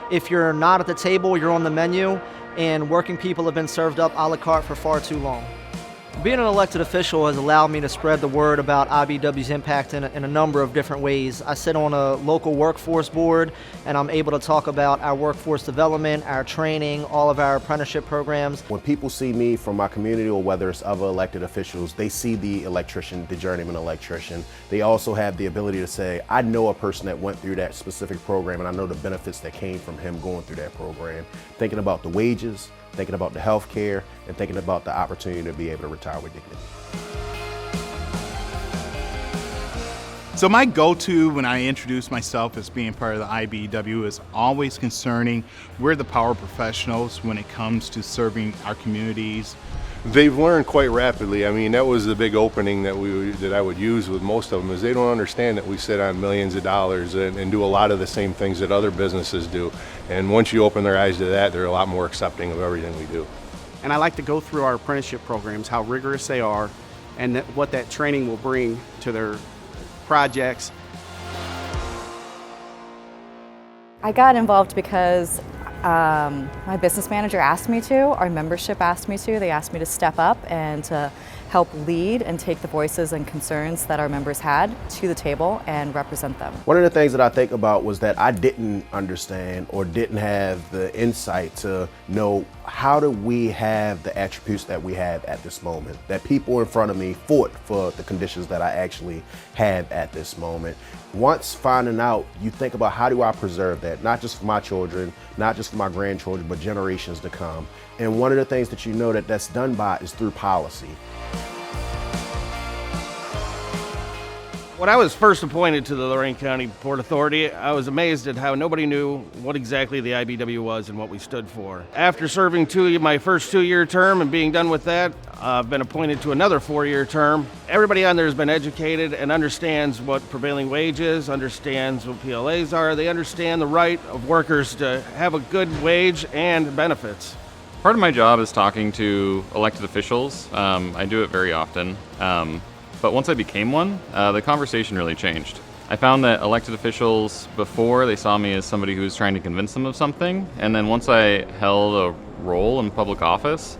If you're not at the table, you're on the menu, and working people have been served up a la carte for far too long. Being an elected official has allowed me to spread the word about IBEW's impact in a number of different ways. I sit on a local workforce board, and I'm able to talk about our workforce development, our training, all of our apprenticeship programs. When people see me from my community, or whether it's other elected officials, they see the electrician, the journeyman electrician. They also have the ability to say, I know a person that went through that specific program, and I know the benefits that came from him going through that program. Thinking about the wages, thinking about the health care, and thinking about the opportunity to be able to retire with dignity. So my go-to when I introduce myself as being part of the IBEW is always concerning we're the power professionals when it comes to serving our communities. They've learned quite rapidly. I mean, that was the big opening that I would use with most of them, is they don't understand that we sit on millions of dollars and do a lot of the same things that other businesses do. And once you open their eyes to that, they're a lot more accepting of everything we do. And I like to go through our apprenticeship programs, how rigorous they are, and what that training will bring to their projects. I got involved because my business manager asked me to, our membership asked me to. They asked me to step up and to help lead and take the voices and concerns that our members had to the table and represent them. One of the things that I think about was that I didn't understand or didn't have the insight to know how do we have the attributes that we have at this moment, that people in front of me fought for the conditions that I actually had at this moment. Once finding out, you think about how do I preserve that, not just for my children, not just for my grandchildren, but generations to come. And one of the things that you know that that's done by is through policy. When I was first appointed to the Lorain County Port Authority, I was amazed at how nobody knew what exactly the IBEW was and what we stood for. After serving my first 2-year term and being done with that, I've been appointed to another 4-year term. Everybody on there has been educated and understands what prevailing wage is, understands what PLAs are. They understand the right of workers to have a good wage and benefits. Part of my job is talking to elected officials. I do it very often. But once I became one, the conversation really changed. I found that elected officials, before, they saw me as somebody who was trying to convince them of something, and then once I held a role in public office,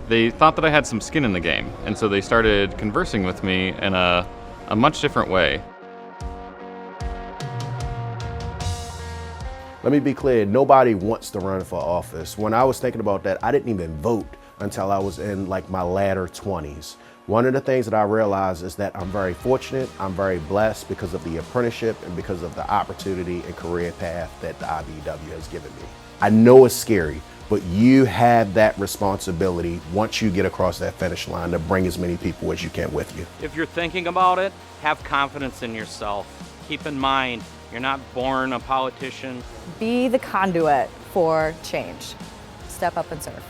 they thought that I had some skin in the game, and so they started conversing with me in a much different way. Let me be clear, nobody wants to run for office. When I was thinking about that, I didn't even vote until I was in like my latter 20s. One of the things that I realized is that I'm very fortunate, I'm very blessed because of the apprenticeship and because of the opportunity and career path that the IBEW has given me. I know it's scary, but you have that responsibility once you get across that finish line to bring as many people as you can with you. If you're thinking about it, have confidence in yourself. Keep in mind, you're not born a politician. Be the conduit for change. Step up and serve.